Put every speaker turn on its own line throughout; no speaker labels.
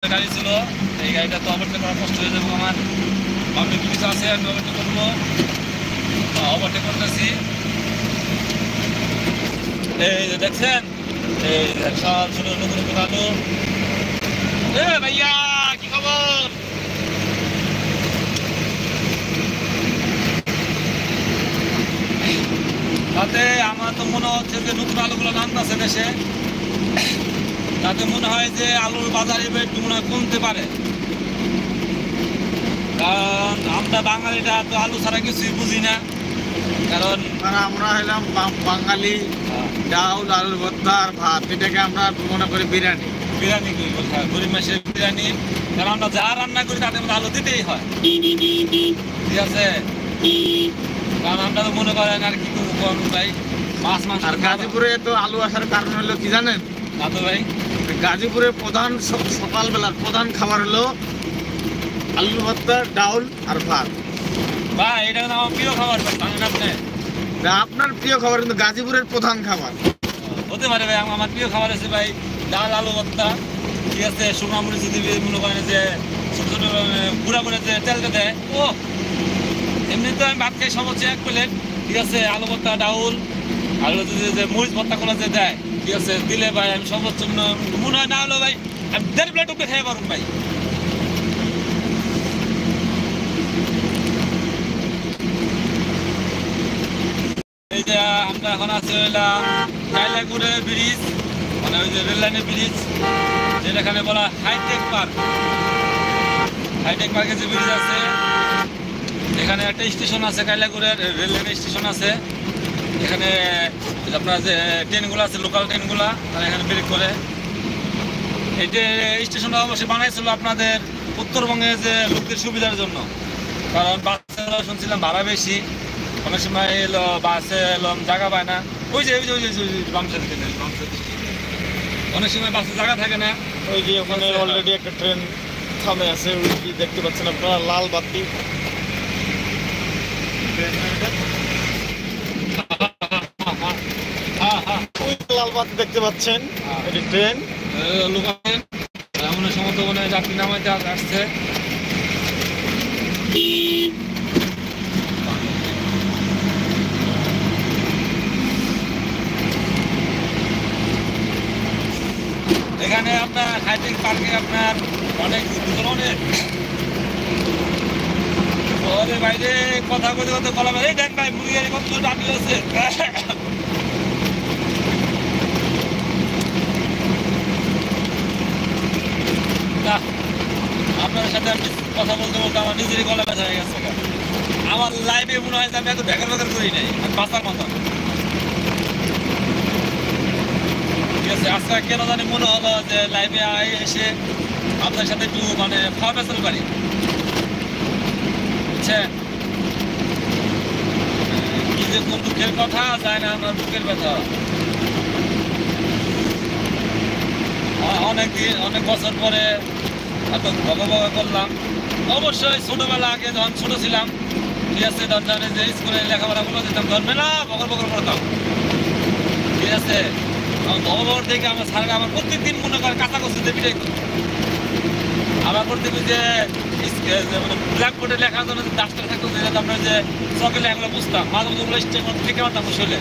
গাড়ি ছিল, এই গাড়িটা তো ওভারটেক করা কষ্ট হয়ে যাবো আমার। আমি পুলিশ আছে, আমি ওভারটেক করবো, ওভারটেক করতেছি। এই যে দেখছেন, এই সব ছোট নতুন নতুন আলু। এ ভাইয়া কি খবর? তাতে আমার তো মনে হচ্ছে যে নতুন আলুগুলো নামতেছে দেশে, তাতে মনে হয় যে আলুর বাজার এবার একটু মনে হয় কমতে পারে। কারণ আমরা বাঙালিটা তো আলু ছাড়া কিছুই বুঝি না। কারণ
আমরা হইলাম বাঙালি, ডাউল আলুর ভর্তা আর ভাত, এটাকে আমরা মনে করি বিরিয়ানি।
বিরিয়ানি করি, গরিব মাসের বিরিয়ানি। কারণ আমরা যা রান্না করি তাতে মধ্যে আলু দিতেই হয়, ঠিক আছে? কারণ আমরা তো মনে করেন আর কি করবো ভাই, মাছ মাংস।
আর গাজীপুরে তো আলু আসার কারণ হলো কি জানেন?
না তো ভাই,
গাজীপুরের প্রধান সকালবেলার প্রধান খাবার হলো আলু ভর্তা, ডাউল আর ভাত।
ভাই এটা কিন্তু আমার প্রিয় খাবার ভাই, জানেন আপনি?
আপনার প্রিয় খাবার কিন্তু গাজীপুরের প্রধান খাবার
হতে পারে ভাই। আমার প্রিয় খাবার আছে ভাই ডাল আলু ভর্তা, ঠিক আছে? শুকনো মরিচ দিবি, মনে করেন যে ছোট ছোট গুঁড়া করে যে তেলটা দেয়, ও এমনি তো আমি ভাত খাই সর্বোচ্চ 1 প্লেট, ঠিক আছে? আলু ভর্তা, ডাউল আর যে মরিচ ভর্তা করে যে দেয়, ঠিক আছে, দিলে ভাই আমি সর্বোচ্চ মনে হয় না হলো ভাই আমি 1.5 প্লেট উপরে খেয়ে পারুন ভাই। এই যে আমরা এখন আছি হইলাম কাইলাগুড়ে ব্রিজ, মানে ওই যে রেললাইনের ব্রিজ, যেটাখানে বলা হাইটেক পার্ক। হাইটেক পার্কে যে ব্রিজ আছে, এখানে একটা স্টেশন আছে, কাইলাগুড়ের রেললাইনের স্টেশন আছে। এখানে আপনার যে ট্রেনগুলো আছে, লোকাল ট্রেনগুলো, তারা এখানে ব্রেক করে। এই যে স্টেশনটা অবশ্যই বানাইছিল আপনাদের উত্তরবঙ্গের যে লোকদের সুবিধার জন্য। কারণ বাসে শুনছিলাম ভাড়া বেশি, অনেক সময় এলো বাসে এলাম জায়গা পায় না। ওই যে বামসার অনেক সময় বাসে জায়গা থাকে না।
ওই যে ওখানে অলরেডি একটা ট্রেন থামে আছে, ওই কি দেখতে পাচ্ছেন আপনারা, লাল বাতি। ওই লাল বাতি দেখতে পাচ্ছেন, এটি ট্রেন।
লোকাল এমন সময় তো মনে হয় যাত্রী নামাইতে আসছে। এখানে আপনার হাইটেক পার্কে আপনার অনেক ধরনের বাইরে কথা বলতে বলতে বলা এই দেখ ভাই মুরগি কত ডাকি আছে। আপনার সাথে আমি কথা বলতে বলতে আমার নিজেরই গলা ব্যথা হয়ে গেছে। আমার লাইফে মনে হয় যে আমি এত ভেকার ভেকার করি নাই, আমি বাঁচার মতো। ঠিক আছে, আজকে কেন জানি মনে হলো যে লাইভে এসে আপনার সাথে একটু মানে খাওয়া পেছাল পারি, বুঝছেন? কি যে কোন দুঃখের কথা যায় না আমার বুকের ব্যথা। অনেকদিন অনেক বছর পরে এত ভগভগ করলাম। অবশ্যই ছোটবেলা আগে যখন ছোট ছিলাম, ঠিক আছে, ধরেন যে স্কুলে লেখাপড়া গুলো যেতাম, ধরবে না বকর বকর করতাম, ঠিক আছে? ভগবান থেকে আমার স্যাররা আমার প্রত্যেকদিন মনে করে কাঁচা কচুতে পিটাই করতো। আবার করতে যে মানে ব্ল্যাকবোর্ডে লেখার জন্য যে ডাস্টার থাকতো, যেটা আপনার যে চকে লেখাগুলো বুঝতাম, মাঝে মাঝে ওগুলো স্টেক থেকে মারতাম শৈলে।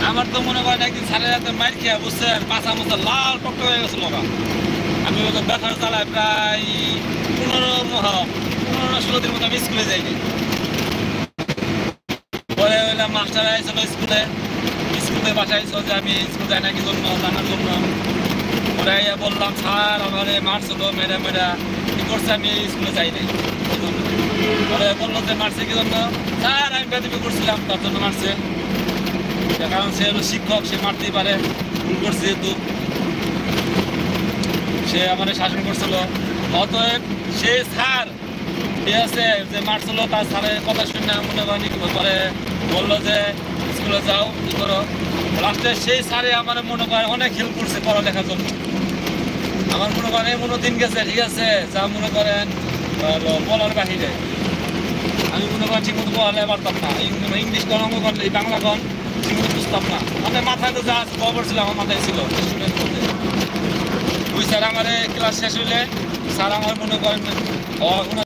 আমার তো মনে করেন একদিন স্যারের হাতে মাইর খেয়ে বুঝছেন, পাঁচা মোচা লাল টকট হয়ে গেছিল। আমি ওদের ব্যথার চালায় প্রায় 15-16 দিন মতো আমি স্কুলে যাইনি। পরে হইলাম মাস্টার আইছিল স্কুলে বাসায় আইছিল যে আমি স্কুল যাই না কি জন্য, জানার জন্য। পরে বললাম স্যার আমার মারছিল, মেয়েরা কি করছে, আমি স্কুলে যাই নাই। পরে বললো যে মারছে কি জন্য? স্যার আমি বেদবি করছিলাম, তার জন্য মারছে। কারণ সে হলো শিক্ষক, সে মারতেই পারে, ভুল করছে যেহেতু, সে আমার শাসন করছিল। অতএব সে স্যার, ঠিক আছে, যে মারছিল তার স্যারের কথা শুনে মনে করেনি কি পরে বললো যে স্কুলে যাও, কি করো। লাস্টে সেই স্যারে আমার মনে করে অনেক হেল্প করছে পড়ালেখার জন্য। আমার মনে করেন এমন দিন গেছে, ঠিক আছে, যা মনে করেন বলার বাহিরে। আমি মনে করেন ঠিক মতো পড়ালে পারতাম না, ইংলিশ কন, অঙ্ক কন, এই বাংলা কন ঠিক মতো বুঝতাম না, মানে মাথায় তো যা খবর ছিল আমার মাথায় ছিল স্টুডেন্ট মধ্যে। ওই স্যার আমার ক্লাস শেষ হইলে স্যার আমার মনে করেন